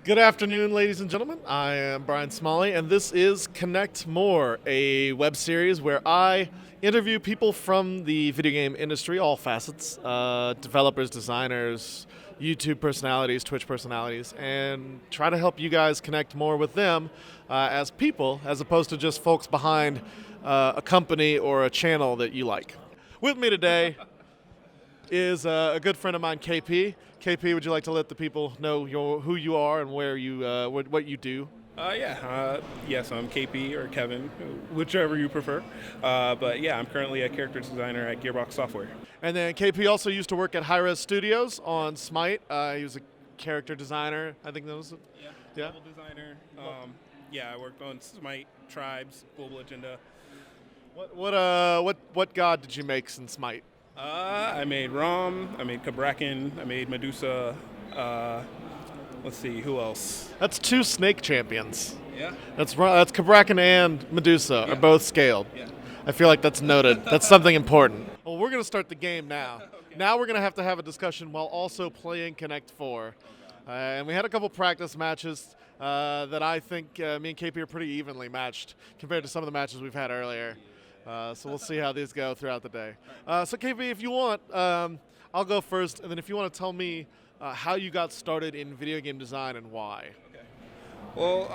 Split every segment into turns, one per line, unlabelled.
Good afternoon, ladies and gentlemen. I am Brian Smalley, and this is Connect More, a web series where I interview people from the video game industry, all facets, developers, designers, YouTube personalities, Twitch personalities, and try to help you guys connect more with them as people, as opposed to just folks behind a company or a channel that you like. With me today is a good friend of mine, KP. KP, would you like to let the people know who you are and where you what you do?
Yes, I'm KP or Kevin, whichever you prefer. But yeah, I'm currently a character designer at Gearbox Software.
And then KP also used to work at Hi-Rez Studios on Smite. He was a character designer. I think that was it. Yeah.
Level designer. I worked on Smite, Tribes, Global Agenda.
What god did you make in Smite?
I made Rom, I made Kabrakan, I made Medusa. Let's see, who else?
That's two Snake champions.
Yeah.
That's Kabrakan and Medusa are both scaled.
Yeah.
I feel like that's noted. That's something important. Well, we're going to start the game now.
Okay.
Now we're going to have a discussion while also playing Connect 4. And we had a couple practice matches that I think me and KP are pretty evenly matched compared to some of the matches we've had earlier. So we'll see how these go throughout the day. So KP, if you want, I'll go first, and then if you want to tell me how you got started in video game design and why.
Okay. Well,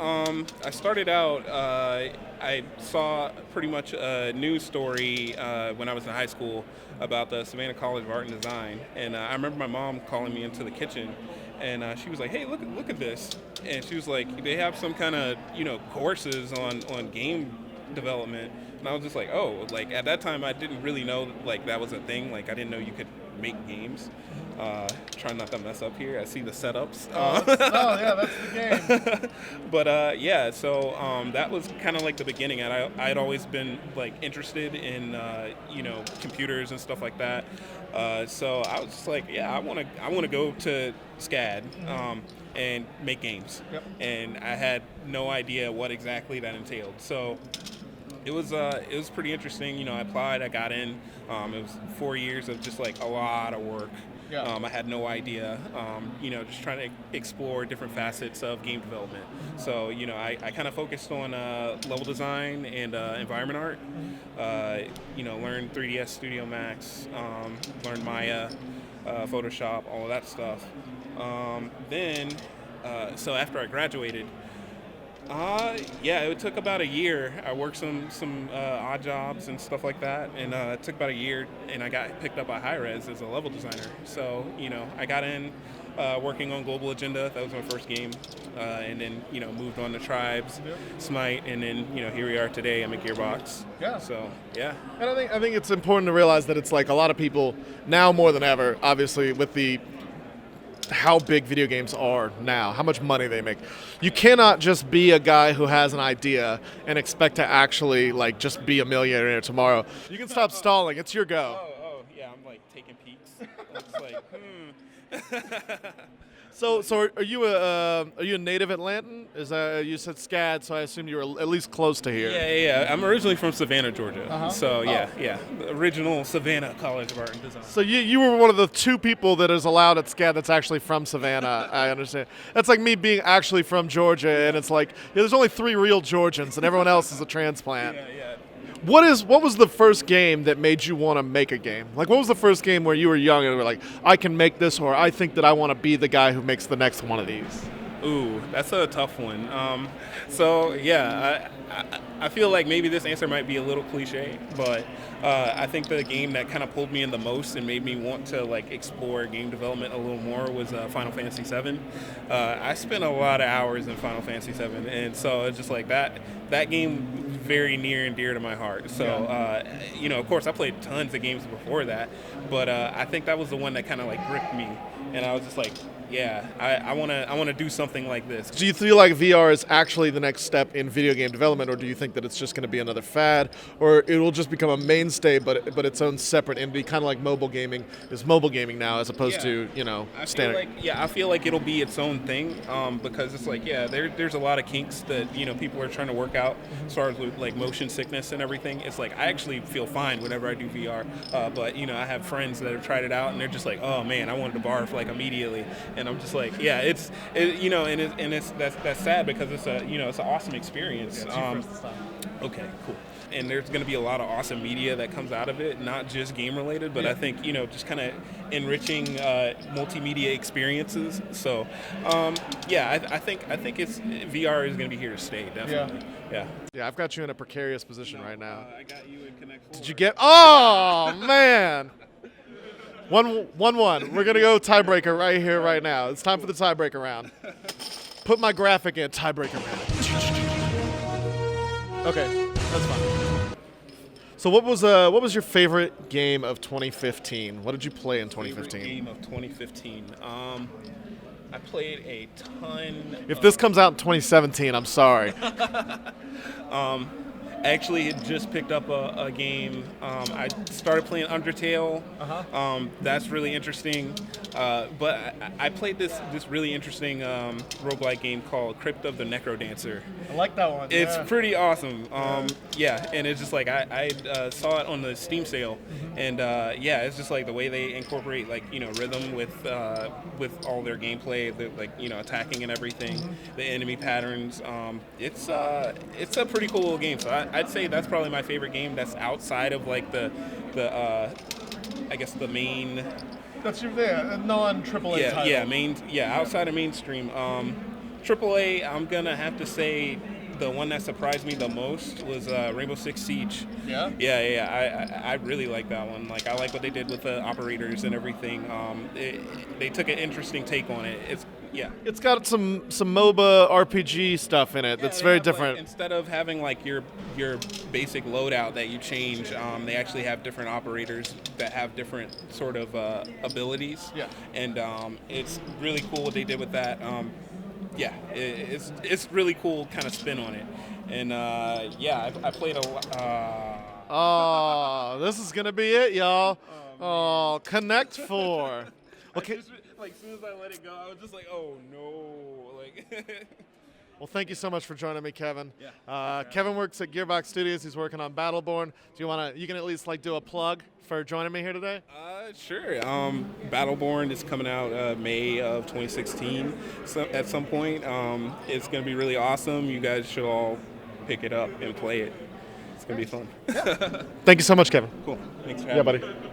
I started out, I saw pretty much a news story when I was in high school about the Savannah College of Art and Design, and I remember my mom calling me into the kitchen, and she was like, "Hey, look at this," and she was like, "They have some kind of courses on game development." And I was just like, oh, like at that time I didn't really know like that was a thing. Like I didn't know you could make games. Trying not to mess up here. I see the setups.
Yeah, that's the game.
But so that was kind of like the beginning. And I'd always been like interested in computers and stuff like that. So I was just like, yeah, I want to go to SCAD. And make games.
Yep.
And I had no idea what exactly that entailed. So it was pretty interesting. I applied, I got in. It was 4 years of just like a lot of work.
Yeah.
I had no idea. Just trying to explore different facets of game development. So I kind of focused on level design and environment art. Learned 3ds Studio Max, learned Maya, Photoshop, all of that stuff. So after I graduated, it took about a year. I worked some odd jobs and stuff like that, and it took about a year, and I got picked up by Hi-Rez as a level designer. So, I got in working on Global Agenda. That was my first game, and then, moved on to Tribes, Smite, and then, here we are today. I'm at Gearbox.
Yeah.
So, yeah.
And I think it's important to realize that it's like a lot of people now more than ever, obviously, with how big video games are now, how much money they make. You cannot just be a guy who has an idea and expect to actually like just be a millionaire tomorrow. You can stop stalling. It's your go.
Yeah, I'm like taking peeks. It's like,
So are you a native Atlantan? Is that you said SCAD, so I assume you were at least close to here.
Yeah. I'm originally from Savannah, Georgia.
Uh-huh.
So yeah. The original Savannah College of Art and Design.
So you were one of the two people that is allowed at SCAD that's actually from Savannah. I understand. That's like me being actually from Georgia, and it's like there's only 3 real Georgians, and everyone else is a transplant.
Yeah.
What was the first game that made you want to make a game? Like, what was the first game where you were young and were like, I can make this, or I think that I want to be the guy who makes the next one of these?
Ooh, that's a tough one. I feel like maybe this answer might be a little cliche, but I think the game that kind of pulled me in the most and made me want to like explore game development a little more was Final Fantasy VII. I spent a lot of hours in Final Fantasy VII, and so it's just like that game very near and dear to my heart. So, of course, I played tons of games before that, but I think that was the one that kind of like gripped me, and I was just like, yeah, I want to do something like this.
Do you feel like VR is actually the next step in video game development, or do you think that it's just going to be another fad, or it will just become a mainstay, but its own separate entity, kind of like mobile gaming is mobile gaming now, as opposed to standard?
I feel like it'll be its own thing because it's like there's a lot of kinks that people are trying to work out as far as with like motion sickness and everything, it's like I actually feel fine whenever I do VR. But I have friends that have tried it out and they're just like, oh man, I wanted to barf like immediately. And I'm just like, yeah, that's sad because it's it's an awesome experience. Okay, cool. And there's going to be a lot of awesome media that comes out of it, not just game related, but I think just kind of enriching multimedia experiences. So, I think it's VR is going to be here to stay, definitely.
Yeah, I've got you in a precarious position right now.
I got you in Connect 4.
Did you get? Oh man. 1-1. We're gonna go tiebreaker right here, right now. It's time for the tiebreaker round. Put my graphic in tiebreaker round. Okay, that's fine. So what was your favorite game of 2015? What did you play in 2015?
Favorite game of 2015. I played a ton.
If this comes out in 2017, I'm sorry.
Actually, had just picked up a game. I started playing Undertale. That's really interesting. But I played this really interesting roguelike game called Crypt of the Necrodancer.
I like that one.
It's pretty awesome. And it's just like I saw it on the Steam sale, and it's just like the way they incorporate like rhythm with all their gameplay, attacking and everything, the enemy patterns. It's a pretty cool little game. So I'd say that's probably my favorite game. That's outside of like the I guess the main.
That's your non-AAA title.
Outside of mainstream. AAA, I'm gonna have to say the one that surprised me the most was Rainbow Six Siege.
Yeah?
I really like that one. Like I like what they did with the operators and everything. They took an interesting take on it.
It's got some MOBA RPG stuff in it that's very different.
Instead of having like your basic loadout that you change, they actually have different operators that have different sort of abilities.
Yeah.
And it's really cool what they did with that. It's really cool kind of spin on it. And I played a lot.
Oh, this is gonna be it, y'all. Oh, Connect 4. Okay.
As soon as I let it go, I was just like, oh no, like.
Well, thank you so much for joining me, Kevin.
Yeah.
Kevin works at Gearbox Studios. He's working on Battleborn. You can at least do a plug for joining me here today?
Sure. Battleborn is coming out May of 2016. So at some point, it's going to be really awesome. You guys should all pick it up and play it. It's going to be fun.
Thank you so much, Kevin.
Cool. Thanks for having me.
Yeah, buddy.